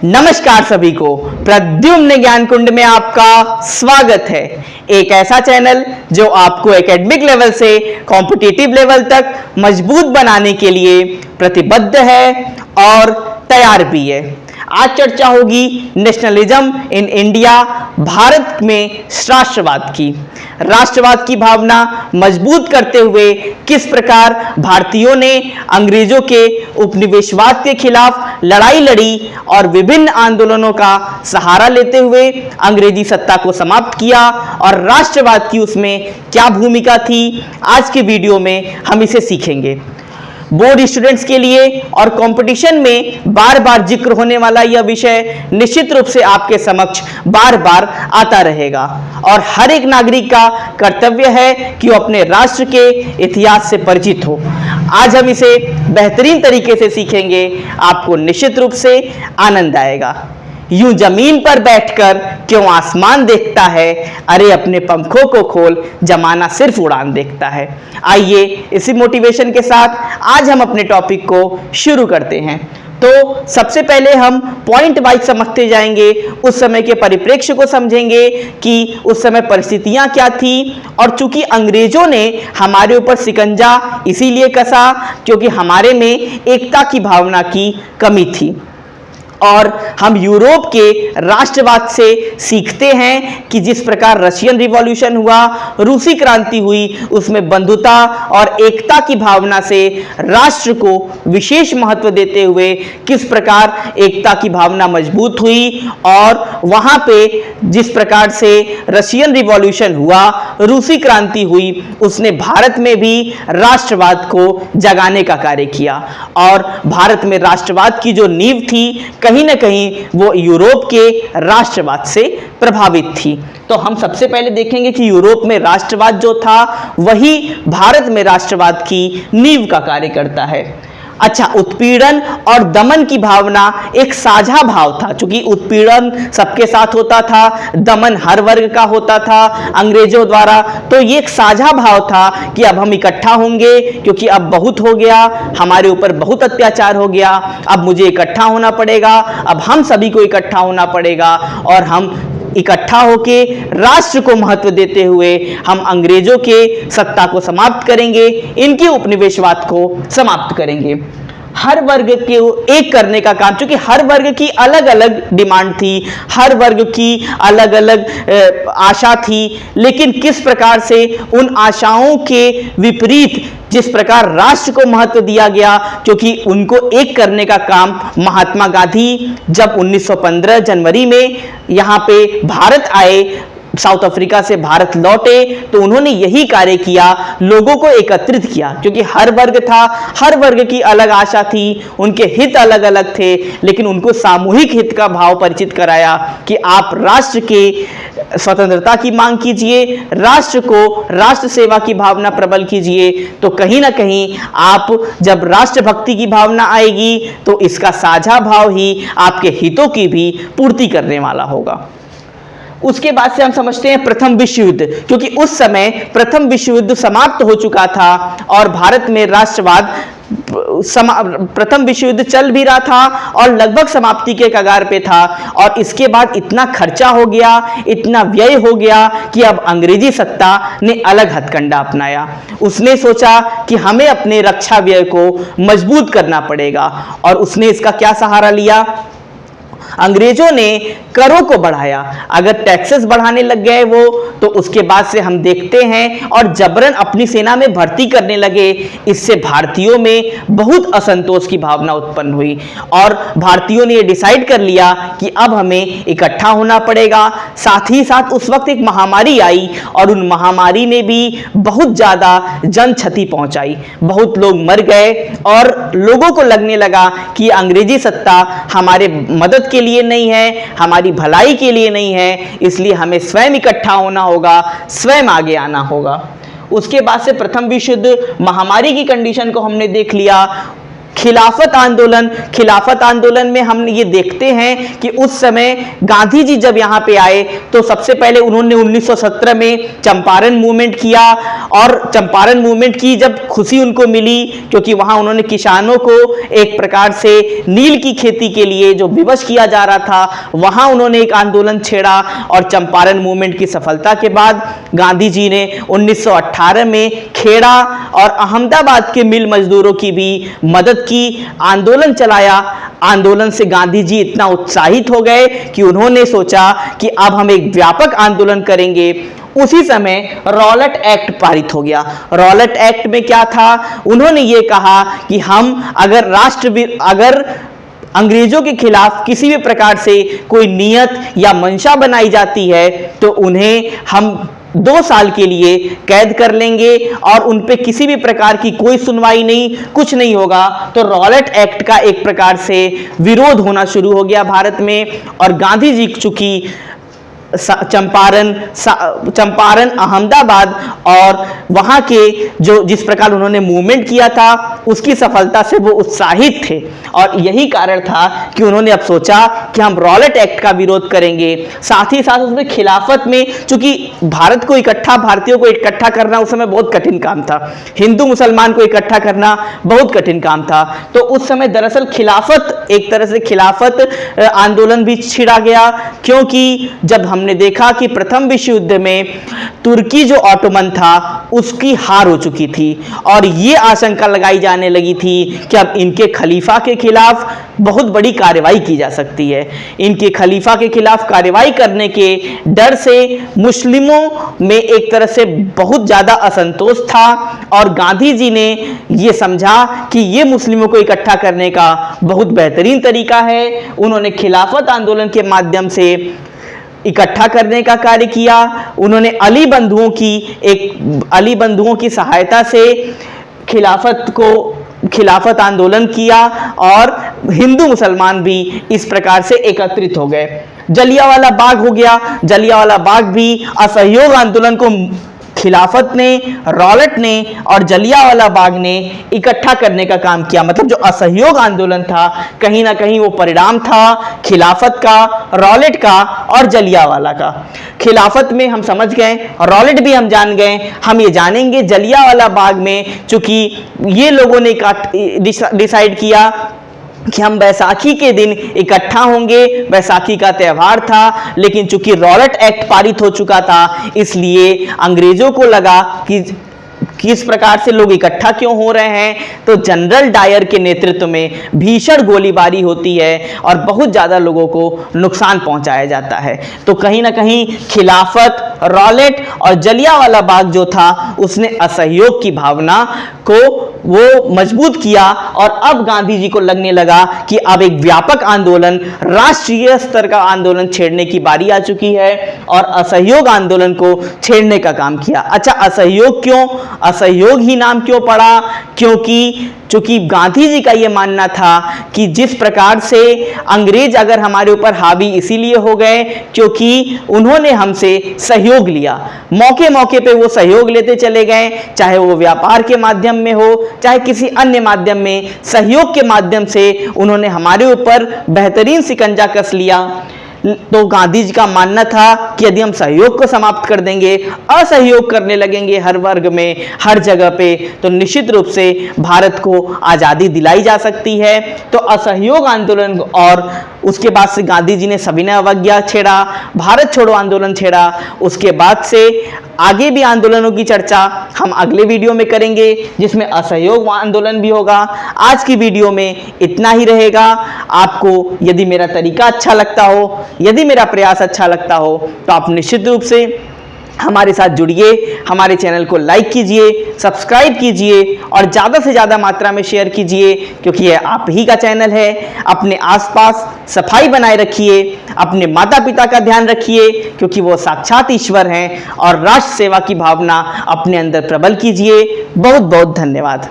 नमस्कार सभी को, प्रद्युम्न ज्ञान कुंड में आपका स्वागत है। एक ऐसा चैनल जो आपको एकेडमिक लेवल से कॉम्पिटिटिव लेवल तक मजबूत बनाने के लिए प्रतिबद्ध है और तैयार भी है। आज चर्चा होगी नेशनलिज्म इन इंडिया, भारत में राष्ट्रवाद की भावना मजबूत करते हुए किस प्रकार भारतीयों ने अंग्रेजों के उपनिवेशवाद के खिलाफ लड़ाई लड़ी और विभिन्न आंदोलनों का सहारा लेते हुए अंग्रेजी सत्ता को समाप्त किया और राष्ट्रवाद की उसमें क्या भूमिका थी, आज के वीडियो में हम इसे सीखेंगे। बोर्ड स्टूडेंट्स के लिए और कंपटीशन में बार बार जिक्र होने वाला यह विषय निश्चित रूप से आपके समक्ष बार बार आता रहेगा और हर एक नागरिक का कर्तव्य है कि वो अपने राष्ट्र के इतिहास से परिचित हो। आज हम इसे बेहतरीन तरीके से सीखेंगे, आपको निश्चित रूप से आनंद आएगा। यूं जमीन पर बैठकर क्यों आसमान देखता है, अरे अपने पंखों को खोल, जमाना सिर्फ उड़ान देखता है। आइए इसी मोटिवेशन के साथ आज हम अपने टॉपिक को शुरू करते हैं। तो सबसे पहले हम पॉइंट वाइज समझते जाएंगे, उस समय के परिप्रेक्ष्य को समझेंगे कि उस समय परिस्थितियां क्या थी। और चूंकि अंग्रेजों ने हमारे ऊपर शिकंजा इसीलिए कसा क्योंकि हमारे में एकता की भावना की कमी थी और हम यूरोप के राष्ट्रवाद से सीखते हैं कि जिस प्रकार रशियन रिवॉल्यूशन हुआ, रूसी क्रांति हुई, उसमें बंधुता और एकता की भावना से राष्ट्र को विशेष महत्व देते हुए किस प्रकार एकता की भावना मजबूत हुई और वहां पे जिस प्रकार से रशियन रिवॉल्यूशन हुआ, रूसी क्रांति हुई, उसने भारत में भी राष्ट्रवाद को जगाने का कार्य किया और भारत में राष्ट्रवाद की जो नींव थी कहीं ना कहीं वो यूरोप के राष्ट्रवाद से प्रभावित थी। तो हम सबसे पहले देखेंगे कि यूरोप में राष्ट्रवाद जो था वही भारत में राष्ट्रवाद की नींव का कार्य करता है। अच्छा, उत्पीड़न और दमन की भावना एक साझा भाव था। चूंकि उत्पीड़न सबके साथ होता था, दमन हर वर्ग का होता था अंग्रेजों द्वारा, तो ये एक साझा भाव था कि अब हम इकट्ठा होंगे क्योंकि अब बहुत हो गया, हमारे ऊपर बहुत अत्याचार हो गया, अब मुझे इकट्ठा होना पड़ेगा, अब हम सभी को इकट्ठा होना पड़ेगा और हम इकट्ठा होके राष्ट्र को महत्व देते हुए हम अंग्रेजों के सत्ता को समाप्त करेंगे, इनके उपनिवेशवाद को समाप्त करेंगे। हर वर्ग के एक करने का काम, क्योंकि हर वर्ग की अलग अलग डिमांड थी, हर वर्ग की अलग अलग आशा थी, लेकिन किस प्रकार से उन आशाओं के विपरीत जिस प्रकार राष्ट्र को महत्व दिया गया, क्योंकि उनको एक करने का काम महात्मा गांधी जब 1915 जनवरी में यहाँ पे भारत आए, साउथ अफ्रीका से भारत लौटे, तो उन्होंने यही कार्य किया, लोगों को एकत्रित किया। क्योंकि हर वर्ग था, हर वर्ग की अलग आशा थी, उनके हित अलग अलग थे, लेकिन उनको सामूहिक हित का भाव परिचित कराया कि आप राष्ट्र के स्वतंत्रता की मांग कीजिए, राष्ट्र को राष्ट्र सेवा की भावना प्रबल कीजिए। तो कहीं ना कहीं आप जब राष्ट्रभक्ति की भावना आएगी तो इसका साझा भाव ही आपके हितों की भी पूर्ति करने वाला होगा। उसके बाद से हम समझते हैं प्रथम विश्व युद्ध, क्योंकि उस समय प्रथम विश्व युद्ध समाप्त हो चुका था और भारत में राष्ट्रवाद प्रथम विश्व युद्ध चल भी रहा था और लगभग समाप्ति के कगार पे था। और इसके बाद इतना खर्चा हो गया, इतना व्यय हो गया कि अब अंग्रेजी सत्ता ने अलग हथकंडा अपनाया। उसने सोचा कि हमें अपने रक्षा व्यय को मजबूत करना पड़ेगा और उसने इसका क्या सहारा लिया, अंग्रेजों ने करों को बढ़ाया। अगर टैक्सेस बढ़ाने लग गए वो, तो उसके बाद से हम देखते हैं और जबरन अपनी सेना में भर्ती करने लगे। इससे भारतीयों में बहुत असंतोष की भावना उत्पन्न हुई और भारतीयों ने ये डिसाइड कर लिया कि अब हमें इकट्ठा होना पड़ेगा। साथ ही साथ उस वक्त एक महामारी आई और उन महामारी ने भी बहुत ज्यादा जन क्षति पहुंचाई, बहुत लोग मर गए और लोगों को लगने लगा कि अंग्रेजी सत्ता हमारे मदद के लिए नहीं है, हमारी भलाई के लिए नहीं है, इसलिए हमें स्वयं इकट्ठा होना होगा, स्वयं आगे आना होगा। उसके बाद से प्रथम विश्व युद्ध महामारी की कंडीशन को हमने देख लिया। खिलाफत आंदोलन में हम ये देखते हैं कि उस समय गांधी जी जब यहाँ पे आए तो सबसे पहले उन्होंने 1917 में चंपारण मूवमेंट किया, और चंपारण मूवमेंट की जब खुशी उनको मिली क्योंकि वहां उन्होंने किसानों को एक प्रकार से नील की खेती के लिए जो विवश किया जा रहा था वहां उन्होंने एक आंदोलन छेड़ा, और चंपारण मूवमेंट की सफलता के बाद गांधी जी ने 1918 में खेड़ा और अहमदाबाद के मिल मजदूरों की भी मदद की, आंदोलन चलाया। आंदोलन से गांधी जी इतना उत्साहित हो गए कि उन्होंने सोचा कि अब हम एक व्यापक आंदोलन करेंगे। उसी समय रॉलेट एक्ट पारित हो गया। रॉलेट एक्ट में क्या था, उन्होंने ये कहा कि हम अगर अंग्रेजों के खिलाफ किसी भी प्रकार से कोई नियत या मंशा बनाई जाती है तो उन्हें हम 2 साल के लिए कैद कर लेंगे और उन पे किसी भी प्रकार की कोई सुनवाई नहीं, कुछ नहीं होगा। तो रॉलेट एक्ट का एक प्रकार से विरोध होना शुरू हो गया भारत में, और गांधी जी चूंकि चंपारण अहमदाबाद और वहां के जिस प्रकार उन्होंने मूवमेंट किया था उसकी सफलता से वो उत्साहित थे, और यही कारण था कि उन्होंने अब सोचा कि हम रॉलेट एक्ट का विरोध करेंगे। साथ ही साथ उसमें खिलाफत में, चूंकि भारतीयों को इकट्ठा करना उस समय बहुत कठिन काम था, हिंदू मुसलमान को इकट्ठा करना बहुत कठिन काम था, तो उस समय दरअसल एक तरह से खिलाफत आंदोलन भी छिड़ा गया, क्योंकि जब हमने देखा कि प्रथम विश्व युद्ध में तुर्की जो ऑटोमन था उसकी हार हो चुकी थी, और ये आशंका लगाई जाने लगी थी कि अब इनके खलीफा के खिलाफ बहुत बड़ी कार्रवाई की जा सकती है। इनके खलीफा के खिलाफ कार्रवाई करने के डर से मुस्लिमों में एक तरह से बहुत ज्यादा असंतोष था, और गांधी जी ने ये समझा कि ये मुस्लिमों को इकट्ठा करने का बहुत बेहतरीन तरीका है। उन्होंने खिलाफत आंदोलन के माध्यम से इकट्ठा करने का कार्य किया। उन्होंने अली बंधुओं की सहायता से खिलाफत आंदोलन किया, और हिंदू मुसलमान भी इस प्रकार से एकत्रित हो गए। जलियांवाला बाग हो गया। जलियांवाला बाग भी असहयोग आंदोलन को खिलाफत ने, रॉलेट ने और जलियांवाला बाग ने इकट्ठा करने का काम किया। मतलब जो असहयोग आंदोलन था कहीं ना कहीं वो परिणाम था खिलाफत का, रॉलेट का और जलियांवाला का। खिलाफत में हम समझ गए, रॉलेट भी हम जान गए। हम ये जानेंगे जलियांवाला बाग में चूंकि ये लोगों ने डिसाइड किया कि हम बैसाखी के दिन इकट्ठा होंगे, बैसाखी का त्यौहार था, लेकिन चूंकि रॉलेट एक्ट पारित हो चुका था इसलिए अंग्रेजों को लगा कि किस प्रकार से लोग इकट्ठा क्यों हो रहे हैं, तो जनरल डायर के नेतृत्व में भीषण गोलीबारी होती है और बहुत ज्यादा लोगों को नुकसान पहुंचाया जाता है। तो कहीं ना कहीं खिलाफत, रॉलेट और जलियांवाला बाग जो था उसने असहयोग की भावना को वो मजबूत किया, और अब गांधी जी को लगने लगा कि अब एक व्यापक आंदोलन, राष्ट्रीय स्तर का आंदोलन छेड़ने की बारी आ चुकी है, और असहयोग आंदोलन को छेड़ने का काम किया। अच्छा, असहयोग क्यों? असहयोग ही नाम क्यों पड़ा? क्योंकि चूंकि गांधी जी का यह मानना था कि जिस प्रकार से अंग्रेज अगर हमारे ऊपर हावी इसीलिए हो गए क्योंकि उन्होंने हमसे सहयोग लिया, मौके मौके पे वो सहयोग लेते चले गए, चाहे वो व्यापार के माध्यम में हो चाहे किसी अन्य माध्यम में, सहयोग के माध्यम से उन्होंने हमारे ऊपर बेहतरीन शिकंजा कस लिया। तो गांधी जी का मानना था कि यदि हम सहयोग को समाप्त कर देंगे, असहयोग करने लगेंगे हर वर्ग में, हर जगह पे, तो निश्चित रूप से भारत को आज़ादी दिलाई जा सकती है। तो असहयोग आंदोलन, और उसके बाद से गांधी जी ने सविनय अवज्ञा छेड़ा, भारत छोड़ो आंदोलन छेड़ा। उसके बाद से आगे भी आंदोलनों की चर्चा हम अगले वीडियो में करेंगे जिसमें असहयोग आंदोलन भी होगा। आज की वीडियो में इतना ही रहेगा। आपको यदि मेरा तरीका अच्छा लगता हो, यदि मेरा प्रयास अच्छा लगता हो, तो आप निश्चित रूप से हमारे साथ जुड़िए, हमारे चैनल को लाइक कीजिए, सब्सक्राइब कीजिए और ज़्यादा से ज़्यादा मात्रा में शेयर कीजिए, क्योंकि यह आप ही का चैनल है। अपने आसपास सफाई बनाए रखिए, अपने माता पिता का ध्यान रखिए क्योंकि वो साक्षात ईश्वर हैं, और राष्ट्र सेवा की भावना अपने अंदर प्रबल कीजिए। बहुत बहुत धन्यवाद।